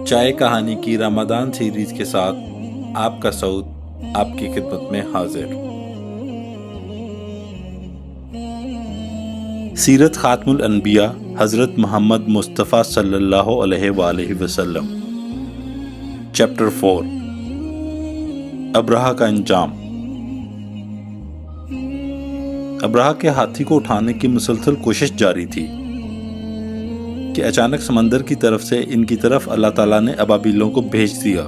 چائے کہانی کی رمضان سیریز کے ساتھ آپ کا سعود آپ کی خدمت میں حاضر۔ سیرت خاتم الانبیاء حضرت محمد مصطفیٰ صلی اللہ علیہ وآلہ وسلم، چیپٹر 4، ابرہہ کا انجام۔ ابرہہ کے ہاتھی کو اٹھانے کی مسلسل کوشش جاری تھی کہ اچانک سمندر کی طرف سے ان کی طرف اللہ تعالیٰ نے ابابیلوں کو بھیج دیا۔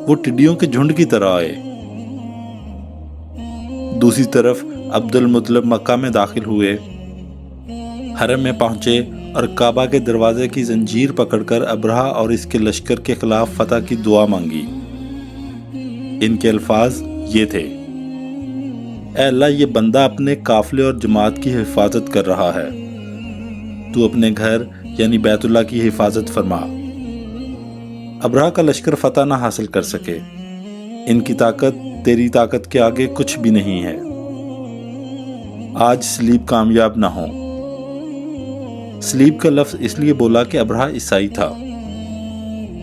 وہ ٹڈیوں کے جھنڈ کی طرح آئے۔ دوسری طرف عبد المطلب مکہ میں داخل ہوئے، حرم میں پہنچے اور کعبہ کے دروازے کی زنجیر پکڑ کر ابرہہ اور اس کے لشکر کے خلاف فتح کی دعا مانگی۔ ان کے الفاظ یہ تھے: اے اللہ، یہ بندہ اپنے قافلے اور جماعت کی حفاظت کر رہا ہے، تو اپنے گھر یعنی بیت اللہ کی حفاظت فرما۔ ابرہہ کا لشکر فتح نہ حاصل کر سکے، ان کی طاقت تیری طاقت کے آگے کچھ بھی نہیں ہے۔ آج سلیب کامیاب نہ ہو۔ سلیب کا لفظ اس لیے بولا کہ ابرہہ عیسائی تھا،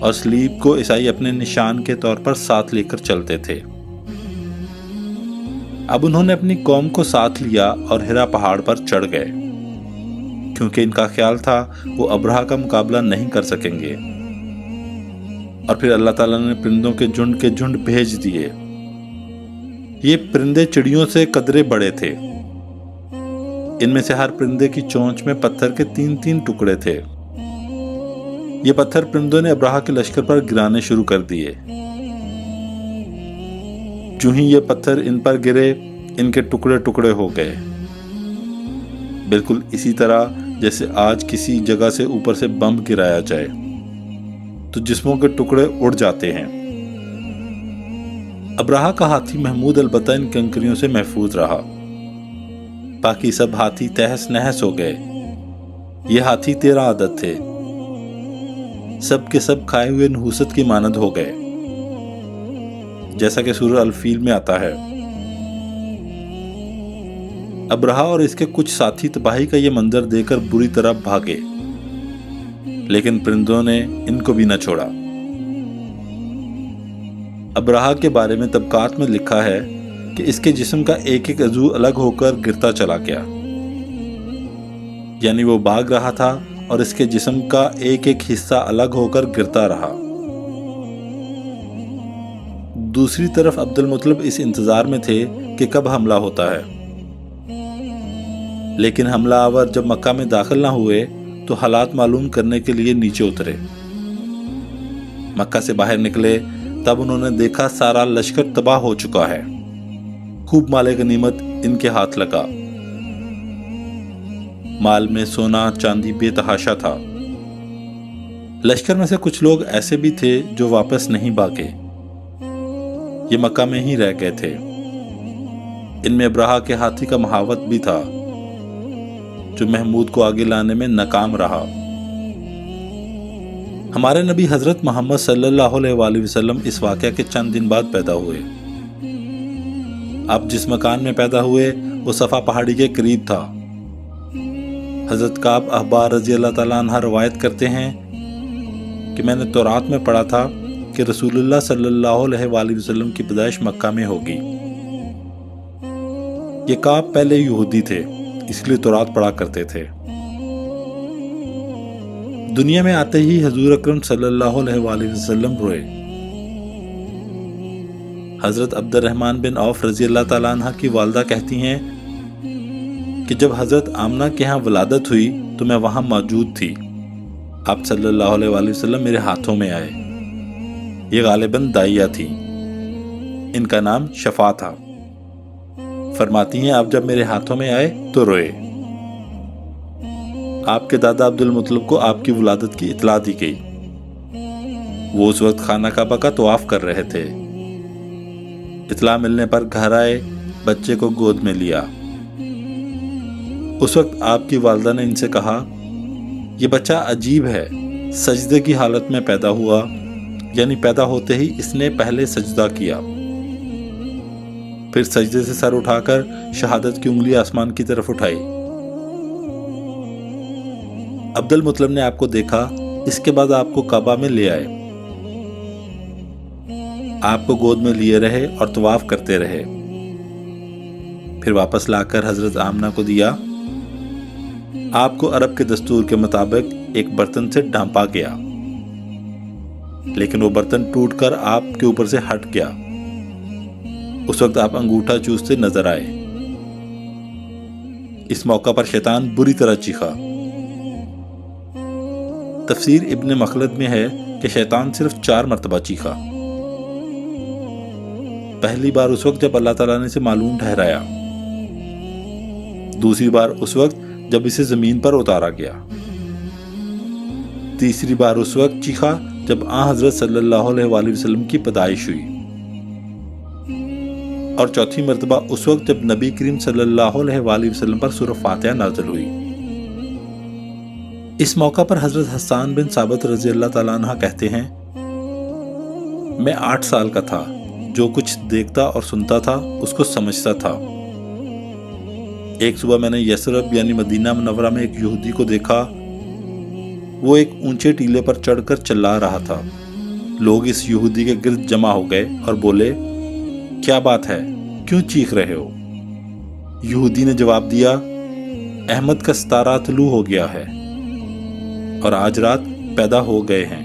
اور سلیب کو عیسائی اپنے نشان کے طور پر ساتھ لے کر چلتے تھے۔ اب انہوں نے اپنی قوم کو ساتھ لیا اور ہرا پہاڑ پر چڑھ گئے، کیونکہ ان کا خیال تھا وہ ابرہہ کا مقابلہ نہیں کر سکیں گے۔ اور پھر اللہ تعالیٰ نے پرندوں کے جھنڈ بھیج دیے۔ یہ پرندے چڑیوں سے قدرے بڑے تھے۔ ان میں سے ہر پرندے کی چونچ میں پتھر کے 3 ٹکڑے تھے۔ یہ پتھر پرندوں نے ابرہہ کے لشکر پر گرانے شروع کر دیے۔ جو ہی یہ پتھر ان پر گرے، ان کے ٹکڑے ہو گئے، بالکل اسی طرح جیسے آج کسی جگہ سے اوپر سے بم گرایا جائے تو جسموں کے ٹکڑے اڑ جاتے ہیں۔ ابرہہ کا ہاتھی محمود البتہ ان کنکریوں سے محفوظ رہا، باقی سب ہاتھی تہس نہس ہو گئے۔ یہ ہاتھی 13 عدد تھے، سب کے سب کھائے ہوئے نحوست کی مانند ہو گئے، جیسا کہ سورہ الفیل میں آتا ہے۔ ابرہہ اور اس کے کچھ ساتھی تباہی کا یہ منظر دیکھ کر بری طرح بھاگے، لیکن پرندوں نے ان کو بھی نہ چھوڑا۔ ابرہہ کے بارے میں طبقات میں لکھا ہے کہ اس کے جسم کا ایک عضو الگ ہو کر گرتا چلا گیا، یعنی وہ بھاگ رہا تھا اور اس کے جسم کا ایک حصہ الگ ہو کر گرتا رہا۔ دوسری طرف عبد المطلب اس انتظار میں تھے کہ کب حملہ ہوتا ہے، لیکن حملہ آور جب مکہ میں داخل نہ ہوئے تو حالات معلوم کرنے کے لیے نیچے اترے۔ مکہ سے باہر نکلے تب انہوں نے دیکھا سارا لشکر تباہ ہو چکا ہے، خوب مال غنیمت ان کے ہاتھ لگا۔ مال میں سونا چاندی بے تحاشا تھا۔ لشکر میں سے کچھ لوگ ایسے بھی تھے جو واپس نہیں بھاگے، یہ مکہ میں ہی رہ گئے تھے۔ ان میں ابرہہ کے ہاتھی کا محاوت بھی تھا، جو محمود کو آگے لانے میں ناکام رہا۔ ہمارے نبی حضرت محمد صلی اللہ علیہ وآلہ وسلم اس واقعہ کے چند دن بعد پیدا ہوئے۔ اب جس مکان میں پیدا ہوئے وہ صفا پہاڑی کے قریب تھا۔ حضرت کعب احبار رضی اللہ تعالیٰ عنہ روایت کرتے ہیں کہ میں نے تورات میں پڑھا تھا کہ رسول اللہ صلی اللہ علیہ وآلہ وسلم کی پیدائش مکہ میں ہوگی۔ یہ کعب پہلے یہودی تھے، اس لیے تورات پڑھا کرتے تھے۔ دنیا میں آتے ہی حضور اکرم صلی اللہ علیہ وآلہ وسلم روئے۔ حضرت عبد الرحمن بن عوف رضی اللہ تعالیٰ عنہ کی والدہ کہتی ہیں کہ جب حضرت آمنہ کے ہاں ولادت ہوئی تو میں وہاں موجود تھی۔ آپ صلی اللہ علیہ وآلہ وسلم میرے ہاتھوں میں آئے۔ یہ غالباً دائیہ تھی، ان کا نام شفا تھا۔ فرماتی ہیں آپ جب میرے ہاتھوں میں آئے تو روئے۔ آپ کے دادا عبد المطلب کو آپ کی ولادت کی اطلاع دی گئی۔ وہ اس وقت خانہ کعبہ کا طواف کر رہے تھے۔ اطلاع ملنے پر گھر آئے، بچے کو گود میں لیا۔ اس وقت آپ کی والدہ نے ان سے کہا، یہ بچہ عجیب ہے، سجدے کی حالت میں پیدا ہوا، یعنی پیدا ہوتے ہی اس نے پہلے سجدہ کیا، پھر سجدے سے سر اٹھا کر شہادت کی انگلی آسمان کی طرف اٹھائی۔ عبد المطلب نے آپ کو دیکھا اس کے بعد آپ کو کعبہ میں لے آئے، آپ کو گود میں لیے رہے اور طواف کرتے رہے، پھر واپس لا کر حضرت آمنہ کو دیا۔ آپ کو عرب کے دستور کے مطابق ایک برتن سے ڈھانپا گیا، لیکن وہ برتن ٹوٹ کر آپ کے اوپر سے ہٹ گیا۔ اس وقت آپ انگوٹھا چوستے نظر آئے۔ اس موقع پر شیطان بری طرح چیخا۔ تفسیر ابن مخلد میں ہے کہ شیطان صرف 4 مرتبہ چیخا۔ پہلی بار اس وقت جب اللہ تعالیٰ نے اسے معلوم ٹھہرایا، دوسری بار اس وقت جب اسے زمین پر اتارا گیا، تیسری بار اس وقت چیخا جب آن حضرت صلی اللہ علیہ وآلہ وسلم کی پیدائش ہوئی، اور چوتھی مرتبہ اس وقت جب نبی کریم صلی اللہ علیہ وآلہ وسلم پر سورہ فاتحہ نازل ہوئی۔ اس موقع پر حضرت حسان بن ثابت رضی اللہ تعالیٰ عنہ کہتے ہیں، میں 8 سال کا تھا، جو کچھ دیکھتا اور سنتا تھا اس کو سمجھتا تھا۔ ایک صبح میں نے یثرب یعنی مدینہ منورہ میں ایک یہودی کو دیکھا۔ وہ ایک اونچے ٹیلے پر چڑھ کر چلا رہا تھا۔ لوگ اس یہودی کے گرد جمع ہو گئے اور بولے، کیا بات ہے، کیوں چیخ رہے ہو؟ یہودی نے جواب دیا، احمد کا ستارہ طلوع ہو گیا ہے اور آج رات پیدا ہو گئے ہیں۔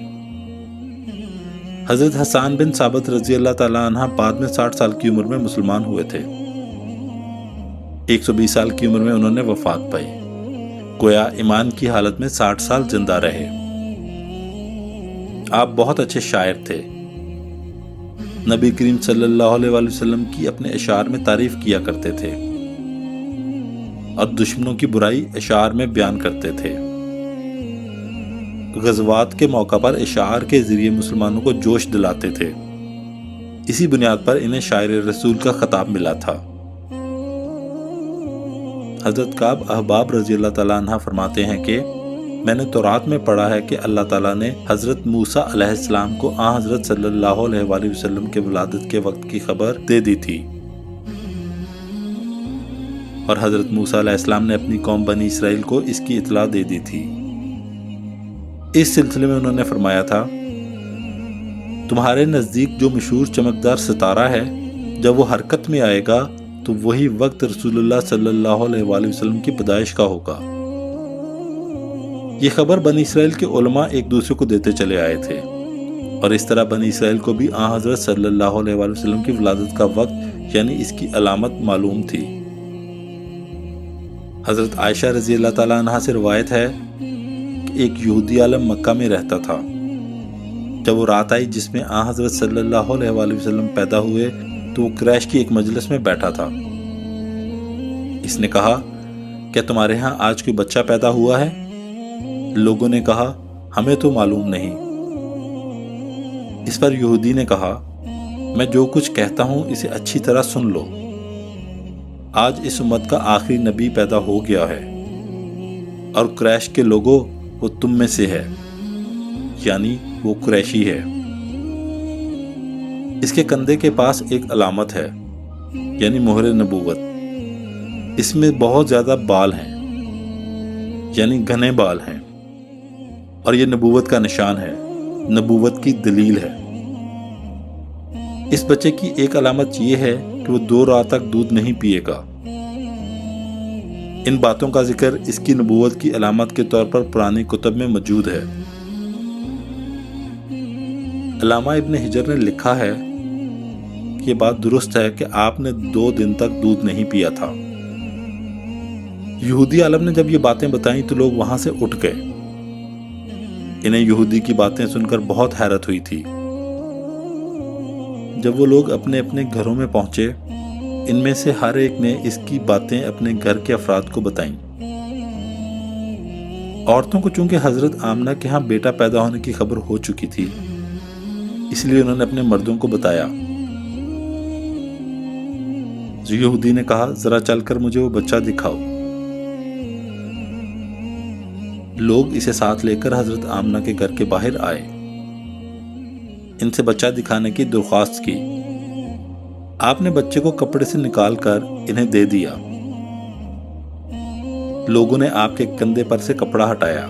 حضرت حسان بن ثابت رضی اللہ تعالیٰ عنہ بعد میں 60 سال کی عمر میں مسلمان ہوئے تھے۔ 120 سال کی عمر میں انہوں نے وفات پائی۔ گویا ایمان کی حالت میں 60 سال زندہ رہے۔ آپ بہت اچھے شاعر تھے۔ نبی کریم صلی اللہ علیہ وآلہ وسلم کی اپنے اشعار میں تعریف کیا کرتے تھے اور دشمنوں کی برائی اشعار میں بیان کرتے تھے۔ غزوات کے موقع پر اشعار کے ذریعے مسلمانوں کو جوش دلاتے تھے۔ اسی بنیاد پر انہیں شاعر رسول کا خطاب ملا تھا۔ حضرت کعب احباب رضی اللہ تعالیٰ عنہ فرماتے ہیں کہ میں نے تورات میں پڑھا ہے کہ اللہ تعالیٰ نے حضرت موسیٰ علیہ السلام کو آن حضرت صلی اللہ علیہ وآلہ وسلم کے ولادت کے وقت کی خبر دے دی تھی، اور حضرت موسیٰ علیہ السلام نے اپنی قوم بنی اسرائیل کو اس کی اطلاع دے دی تھی۔ اس سلسلے میں انہوں نے فرمایا تھا، تمہارے نزدیک جو مشہور چمکدار ستارہ ہے، جب وہ حرکت میں آئے گا تو وہی وقت رسول اللہ صلی اللہ علیہ وآلہ وسلم کی پیدائش کا ہوگا۔ یہ خبر بنی اسرائیل کے علماء ایک دوسرے کو دیتے چلے آئے تھے، اور اس طرح بنی اسرائیل کو بھی آن حضرت صلی اللہ علیہ وآلہ وسلم کی ولادت کا وقت یعنی اس کی علامت معلوم تھی۔ حضرت عائشہ رضی اللہ تعالیٰ عنہ سے روایت ہے کہ ایک یہودی عالم مکہ میں رہتا تھا۔ جب وہ رات آئی جس میں آن حضرت صلی اللہ علیہ وآلہ وسلم پیدا ہوئے تو وہ قریش کی ایک مجلس میں بیٹھا تھا۔ اس نے کہا، کیا تمہارے ہاں آج کوئی بچہ پیدا ہوا ہے؟ لوگوں نے کہا، ہمیں تو معلوم نہیں۔ اس پر یہودی نے کہا، میں جو کچھ کہتا ہوں اسے اچھی طرح سن لو۔ آج اس امت کا آخری نبی پیدا ہو گیا ہے، اور قریش کے لوگوں وہ تم میں سے ہے، یعنی وہ قریشی ہے۔ اس کے کندھے کے پاس ایک علامت ہے، یعنی مہر نبوت۔ اس میں بہت زیادہ بال ہیں، یعنی گھنے بال ہیں، اور یہ نبوت کا نشان ہے، نبوت کی دلیل ہے۔ اس بچے کی ایک علامت یہ ہے کہ وہ 2 رات تک دودھ نہیں پیے گا۔ ان باتوں کا ذکر اس کی نبوت کی علامت کے طور پر پرانی کتب میں موجود ہے۔ علامہ ابن حجر نے لکھا ہے کہ یہ بات درست ہے کہ آپ نے 2 دن تک دودھ نہیں پیا تھا۔ یہودی عالم نے جب یہ باتیں بتائیں تو لوگ وہاں سے اٹھ گئے۔ انہیں یہودی کی باتیں سن کر بہت حیرت ہوئی تھی۔ جب وہ لوگ اپنے اپنے گھروں میں پہنچے، ان میں سے ہر ایک نے اس کی باتیں اپنے گھر کے افراد کو بتائیں۔ عورتوں کو چونکہ حضرت آمنہ کے ہاں بیٹا پیدا ہونے کی خبر ہو چکی تھی، اس لیے انہوں نے اپنے مردوں کو بتایا۔ یہودی نے کہا، ذرا چل کر مجھے وہ بچہ دکھاؤ۔ لوگ اسے ساتھ لے کر حضرت آمنہ کے گھر کے باہر آئے، ان سے بچہ دکھانے کی درخواست کی۔ آپ نے بچے کو کپڑے سے نکال کر انہیں دے دیا۔ لوگوں نے آپ کے کندھے پر سے کپڑا ہٹایا۔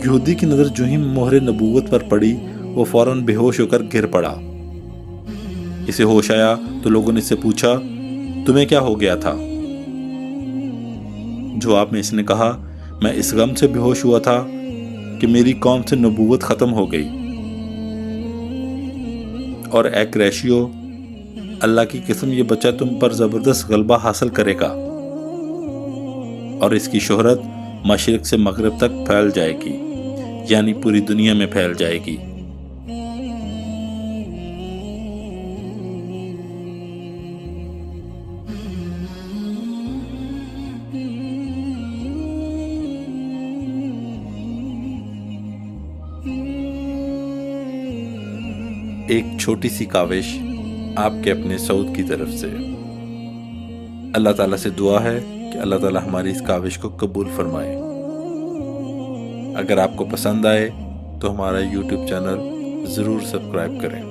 یہودی کی نظر جو ہی مہر نبوت پر پڑی وہ فوراً بے ہوش ہو کر گر پڑا۔ اسے ہوش آیا تو لوگوں نے اس سے پوچھا تمہیں کیا ہو گیا تھا؟ جواب میں اس نے کہا میں اس غم سے بے ہوش ہوا تھا کہ میری قوم سے نبوت ختم ہو گئی، اور اے قریشیو اللہ کی قسم یہ بچہ تم پر زبردست غلبہ حاصل کرے گا اور اس کی شہرت مشرق سے مغرب تک پھیل جائے گی، یعنی پوری دنیا میں پھیل جائے گی۔ ایک چھوٹی سی کاوش آپ کے اپنے سعود کی طرف سے۔ اللہ تعالیٰ سے دعا ہے کہ اللہ تعالیٰ ہماری اس کاوش کو قبول فرمائے۔ اگر آپ کو پسند آئے تو ہمارا YouTube چینل ضرور سبسکرائب کریں۔